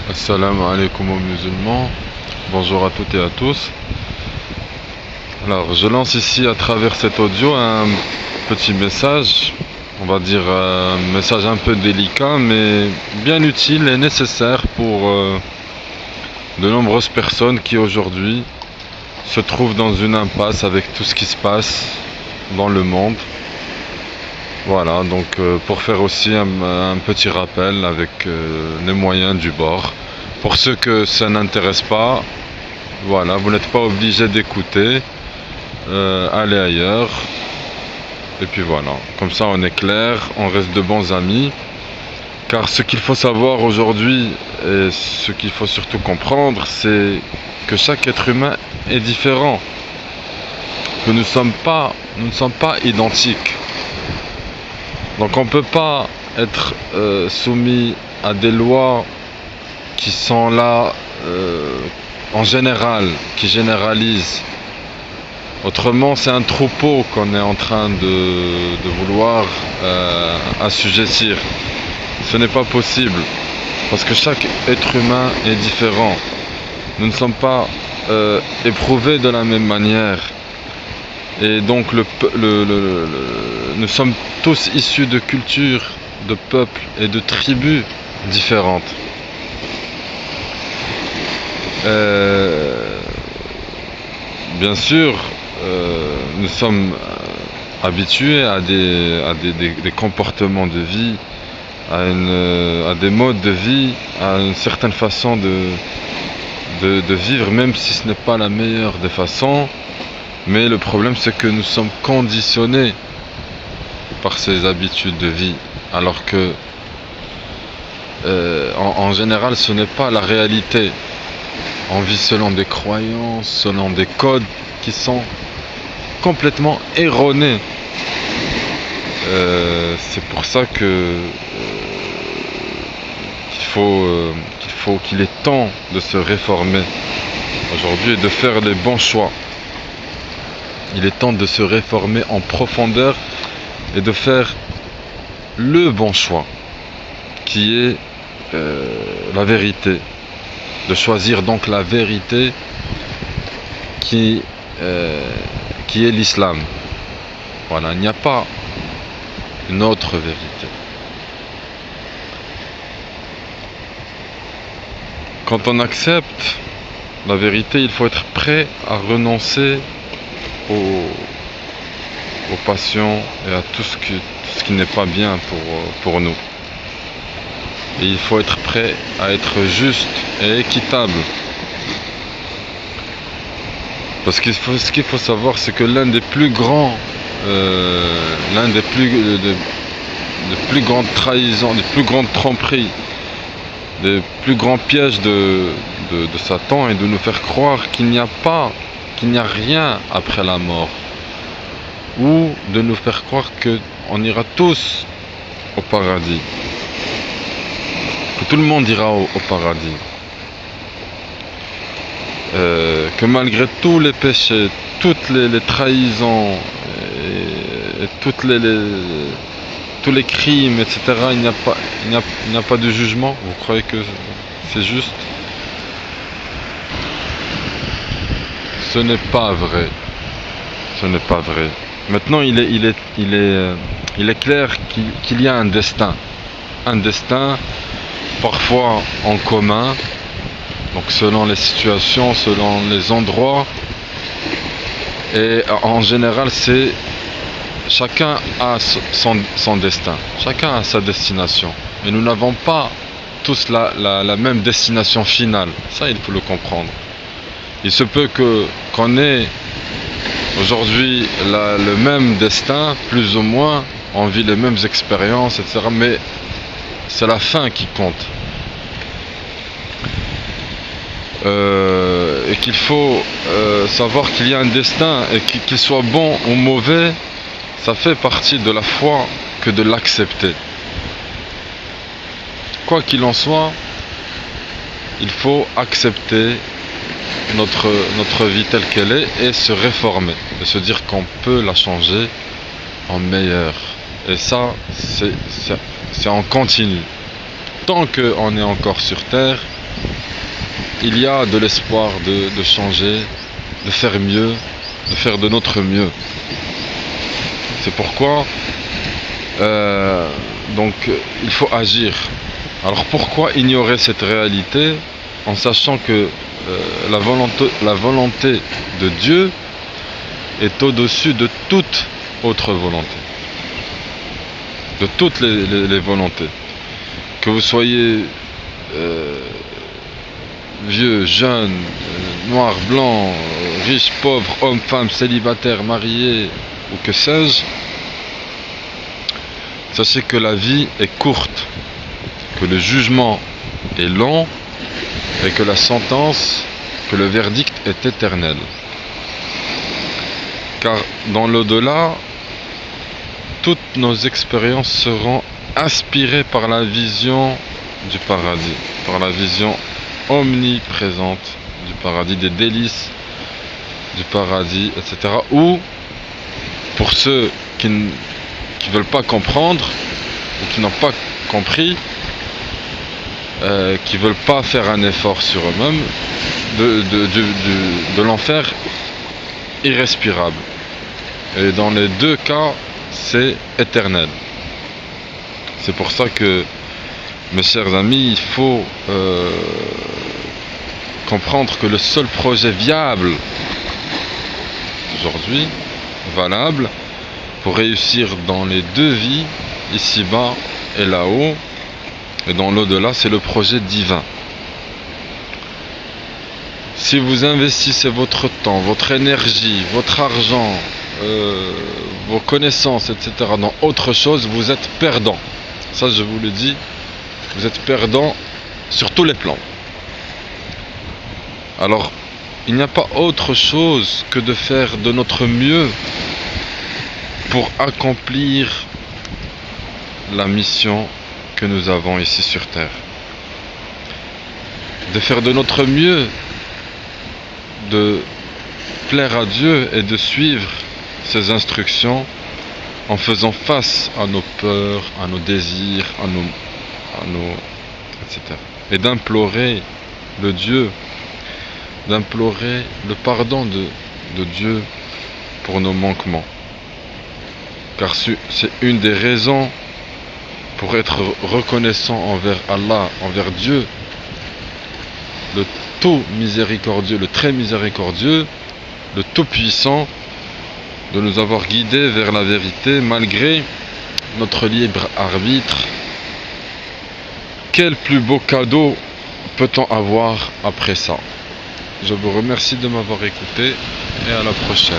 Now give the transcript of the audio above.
Assalamu alaikum aux musulmans, bonjour à toutes et à tous. Alors je lance ici à travers cet audio un petit message, on va dire un message un peu délicat mais bien utile et nécessaire pour de nombreuses personnes qui aujourd'hui se trouvent dans une impasse avec tout ce qui se passe dans le monde. Voilà, donc pour faire aussi un petit rappel avec les moyens du bord. Pour ceux que ça n'intéresse pas, voilà, vous n'êtes pas obligé d'écouter, allez ailleurs. Et puis voilà, comme ça on est clair, on reste de bons amis. Car ce qu'il faut savoir aujourd'hui, et ce qu'il faut surtout comprendre, c'est que chaque être humain est différent. Que nous ne sommes pas identiques. Donc on ne peut pas être soumis à des lois qui sont là en général, qui généralisent. Autrement, c'est un troupeau qu'on est en train de vouloir assujettir. Ce n'est pas possible, parce que chaque être humain est différent. Nous ne sommes pas éprouvés de la même manière. Et donc nous sommes tous issus de cultures, de peuples et de tribus différentes. Bien sûr, nous sommes habitués à des comportements de vie, à des modes de vie, à une certaine façon de vivre, même si ce n'est pas la meilleure des façons. Mais le problème, c'est que nous sommes conditionnés par ces habitudes de vie, alors que en général, ce n'est pas la réalité. On vit selon des croyances, selon des codes qui sont complètement erronés. C'est pour ça qu'il est temps de se réformer aujourd'hui et de faire les bons choix. Il est temps de se réformer en profondeur et de faire le bon choix, qui est la vérité. De choisir donc la vérité qui est l'islam. Voilà, il n'y a pas une autre vérité. Quand on accepte la vérité, il faut être prêt à renoncer aux passions et à tout ce qui n'est pas bien pour nous. Et il faut être prêt à être juste et équitable. Parce que ce qu'il faut savoir, c'est que l'un des plus grandes trahisons, des plus grandes tromperies, des plus grands pièges de Satan est de nous faire croire qu'il n'y a rien après la mort. Ou de nous faire croire qu'on ira tous au paradis. Que tout le monde ira au paradis. Que malgré tous les péchés, toutes les trahisons, et tous les crimes, etc., il n'y a pas de jugement. Vous croyez que c'est juste? Ce n'est pas vrai. Ce n'est pas vrai. Maintenant, il est clair qu'il y a un destin. Un destin parfois en commun, donc selon les situations, selon les endroits, et en général c'est chacun a son destin, chacun a sa destination, et nous n'avons pas tous la même destination finale. Ça, il faut le comprendre. Il se peut qu'on ait aujourd'hui le même destin, plus ou moins, on vit les mêmes expériences, etc., mais c'est la fin qui compte. Et qu'il faut savoir qu'il y a un destin, et qu'il soit bon ou mauvais, ça fait partie de la foi que de l'accepter. Quoi qu'il en soit, il faut accepter notre vie telle qu'elle est et se réformer, et se dire qu'on peut la changer en meilleure. Et ça, c'est en continu. Tant qu'on est encore sur Terre, il y a de l'espoir de changer, de faire mieux, de faire de notre mieux. C'est pourquoi il faut agir. Alors pourquoi ignorer cette réalité en sachant que la volonté de Dieu est au-dessus de toute autre volonté, de toutes les volontés. Que vous soyez vieux, jeune, noir, blanc, riche, pauvre, homme, femme, célibataire, marié ou que sais-je, sachez que la vie est courte, que le jugement est long et que la sentence, que le verdict est éternel. Car dans l'au-delà, toutes nos expériences seront inspirées par la vision du paradis, par la vision omniprésente du paradis, des délices du paradis, etc. Ou, pour ceux qui ne veulent pas comprendre, ou qui n'ont pas compris, qui ne veulent pas faire un effort sur eux-mêmes, de l'enfer irrespirable. Et dans les deux cas, c'est éternel. C'est pour ça que, mes chers amis, il faut comprendre que le seul projet viable aujourd'hui, valable, pour réussir dans les deux vies, ici-bas et là-haut, et dans l'au-delà, c'est le projet divin. Si vous investissez votre temps, votre énergie, votre argent, vos connaissances, etc., dans autre chose, vous êtes perdant. Ça, je vous le dis, vous êtes perdant sur tous les plans. Alors, il n'y a pas autre chose que de faire de notre mieux pour accomplir la mission que nous avons ici sur Terre. De faire de notre mieux, de plaire à Dieu et de suivre ses instructions en faisant face à nos peurs, à nos désirs, etc. Et d'implorer d'implorer le pardon de Dieu pour nos manquements. Car c'est une des raisons pour être reconnaissant envers Allah, envers Dieu, le tout miséricordieux, le très miséricordieux, le tout puissant, de nous avoir guidés vers la vérité malgré notre libre arbitre. Quel plus beau cadeau peut-on avoir après ça? Je vous remercie de m'avoir écouté et à la prochaine.